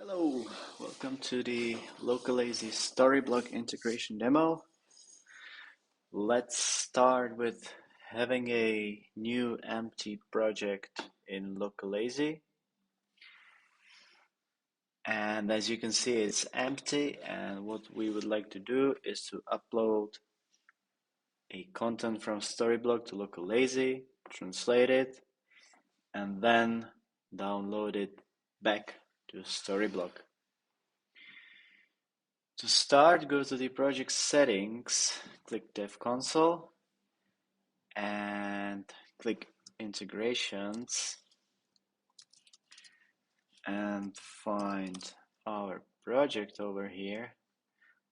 Hello, welcome to the Localazy Storyblok integration demo. Let's start with having a new empty project in Localazy. And as you can see, it's empty, and what we would like to do is to upload a content from Storyblok to Localazy, translate it, and then download it back to Storyblok. To start, go to the project settings, click Dev Console, and click Integrations, and find our project over here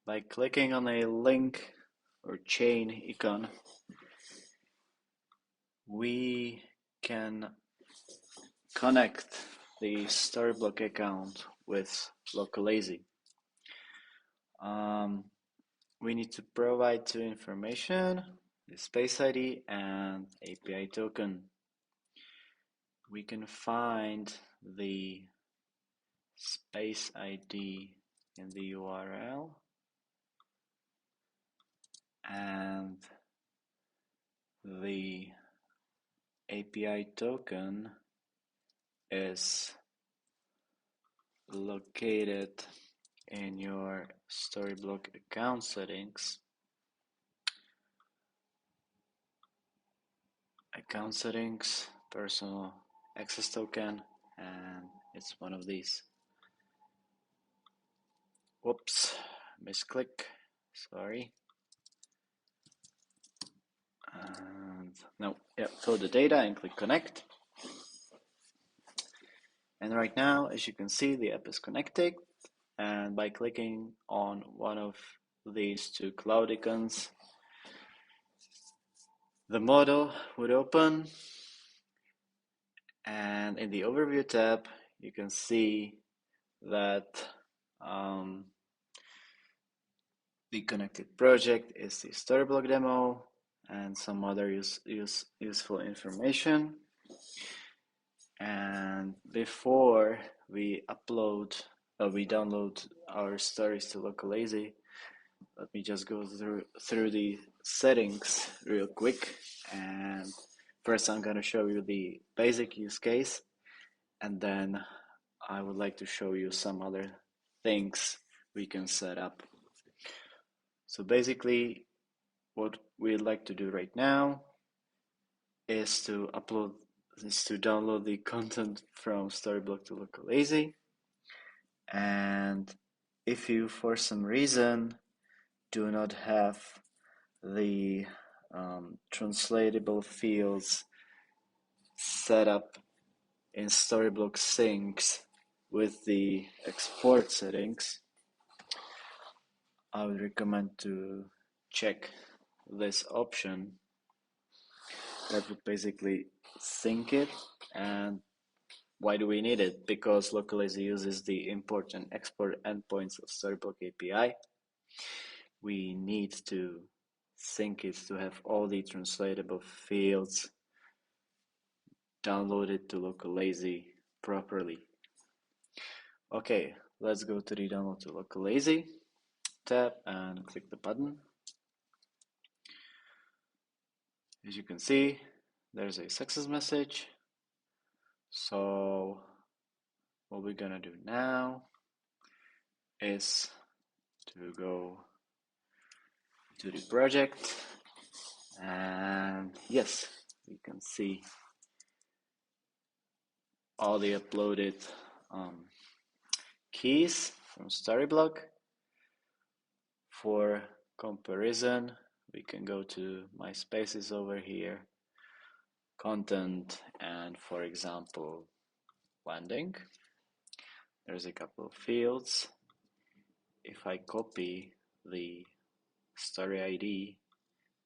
by clicking on a link or chain icon. We can connect the Storyblok account with Localazy. We need to provide two information, the space ID and API token. We can find the space ID in the URL and the API token is located in your Storyblok account settings. Account settings, personal access token, and it's one of these. Whoops, misclick, sorry. And no, yeah, fill the data and click connect. And right now, as you can see, the app is connected. And by clicking on one of these two cloud icons, the model would open. And in the overview tab, you can see that the connected project is the Storyblok demo and some other useful information. And before we download our stories to Localazy, let me just go through the settings real quick. And first I'm going to show you the basic use case, and then I would like to show you some other things we can set up. So basically, what we'd like to do right now is to download the content from Storyblok to Localazy. And if you, for some reason, do not have the translatable fields set up in Storyblok syncs with the export settings, I would recommend to check this option that would basically sync it. And why do we need it? Because Localazy uses the import and export endpoints of Storyblok API. We need to sync it to have all the translatable fields downloaded to Localazy properly. Okay, let's go to the Download to Localazy tab and click the button. As you can see, there's a success message. So what we're gonna do now is to go to the project, and yes, we can see all the uploaded keys from Storyblok. For comparison, we can go to My Spaces over here, Content, and for example, Landing. There's a couple of fields. If I copy the story ID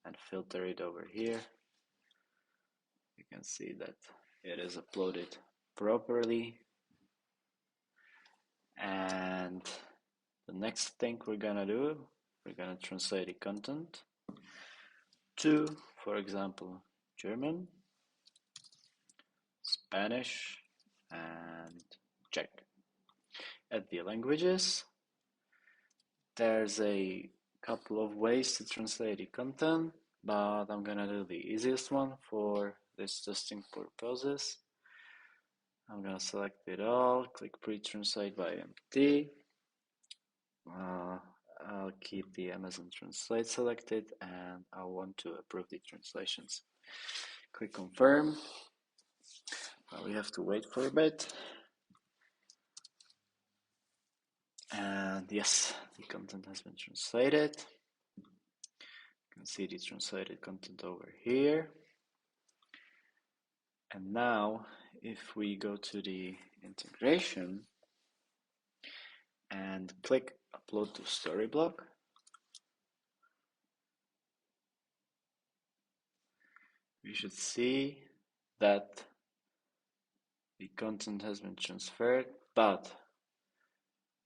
and filter it over here, you can see that it is uploaded properly. And the next thing we're gonna do, we're gonna translate the content to, for example, German, Spanish, and Czech. at the languages. There's a couple of ways to translate the content, but I'm gonna do the easiest one for this testing purposes. I'm gonna select it all, click pre-translate by MT. I'll keep the Amazon Translate selected and I want to approve the translations. Click confirm. We have to wait for a bit. And yes, the content has been translated. You can see the translated content over here. And now, if we go to the integration and click upload to Storyblok, we should see that the content has been transferred, but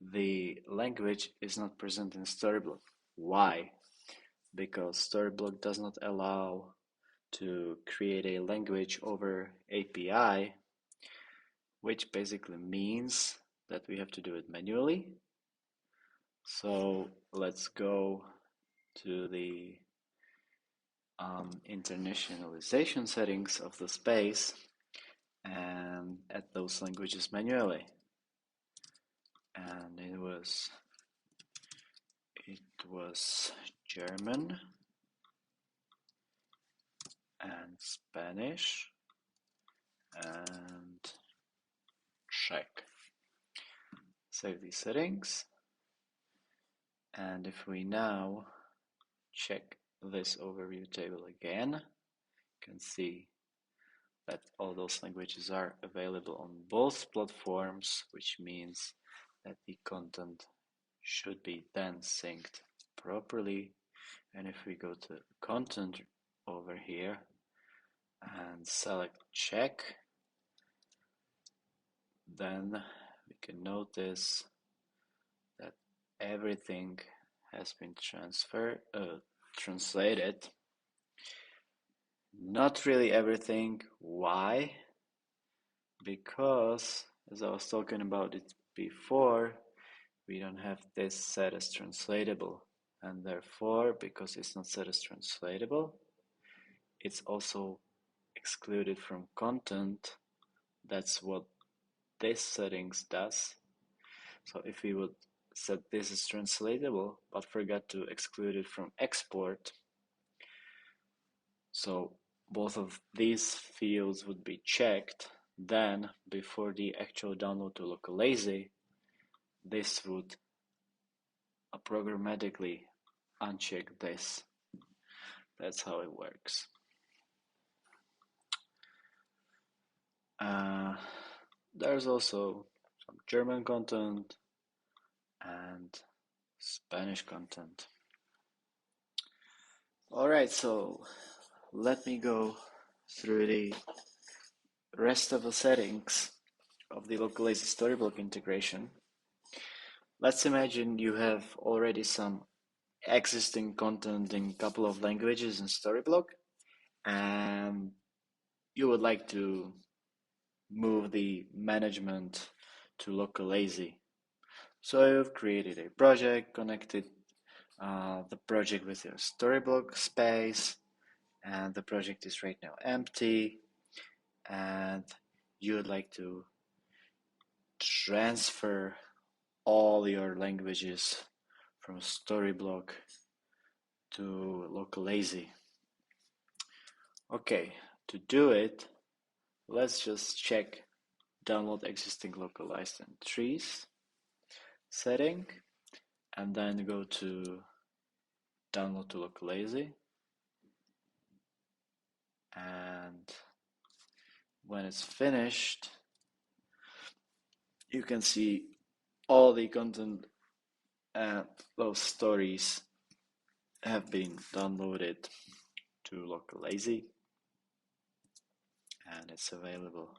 the language is not present in Storyblok. Why? Because Storyblok does not allow to create a language over API, which basically means that we have to do it manually. So let's go to the internationalization settings of the space and add those languages manually. And it was German and Spanish and Czech. Save these settings, and if we now check this overview table again, you can see that all those languages are available on both platforms, which means that the content should be then synced properly. And if we go to content over here and select check, then we can notice that everything has been translated. Not really everything. Why? Because, as I was talking about it before, we don't have this set as translatable, and therefore, because it's not set as translatable, it's also excluded from content. That's what this settings does. So if we would set this as translatable but forgot to exclude it from export, so both of these fields would be checked, then before the actual download to Localazy, this would programmatically uncheck this. That's how it works. There's also some German content and Spanish content. Alright, so let me go through the rest of the settings of the Localazy Storyblok integration. Let's imagine you have already some existing content in a couple of languages in Storyblok, and you would like to move the management to Localazy. So you've created a project, connected the project with your Storyblok space, and the project is right now empty, and you would like to transfer all your languages from Storyblok to Localazy. Okay, to do it, let's just check download existing localized entries setting, and then go to download to Localazy, and when it's finished, you can see all the content and those stories have been downloaded to Localazy, and it's available.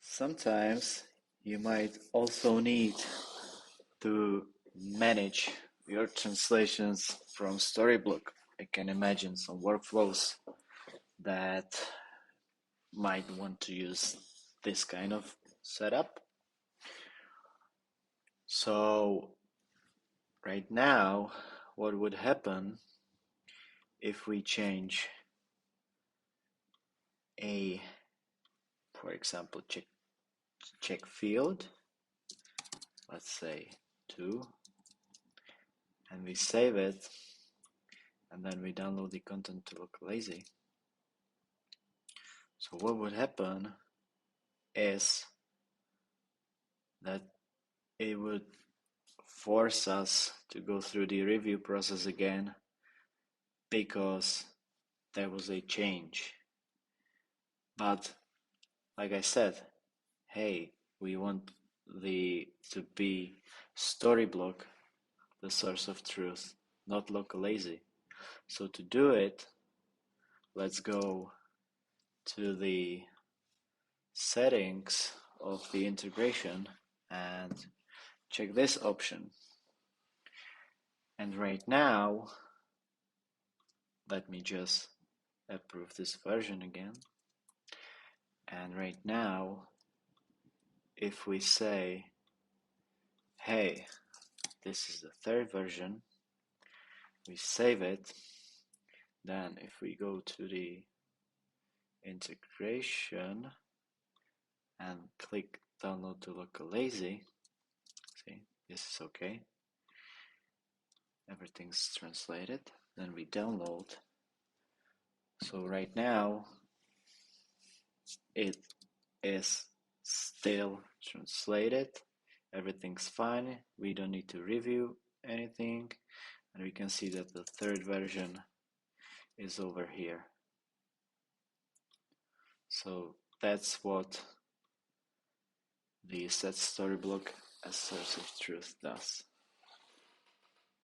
Sometimes you might also need to manage your translations from Storyblok. I can imagine some workflows that might want to use this kind of setup. So right now, what would happen if we change a, for example, check field, let's say 2, and we save it, and then we download the content to Localazy. So what would happen is that it would force us to go through the review process again because there was a change. But like I said, hey, we want to be Storyblok, the source of truth, not Localazy. So to do it, let's go to the settings of the integration and check this option. And right now, let me just approve this version again. And right now, if we say, hey, this is the third version, we save it, then if we go to the integration and click download to Localazy, see, this is okay. Everything's translated. Then we download. So right now, it is still translated. Everything's fine. We don't need to review anything. And we can see that the third version is over here. So that's what the set Storyblok as source of truth does.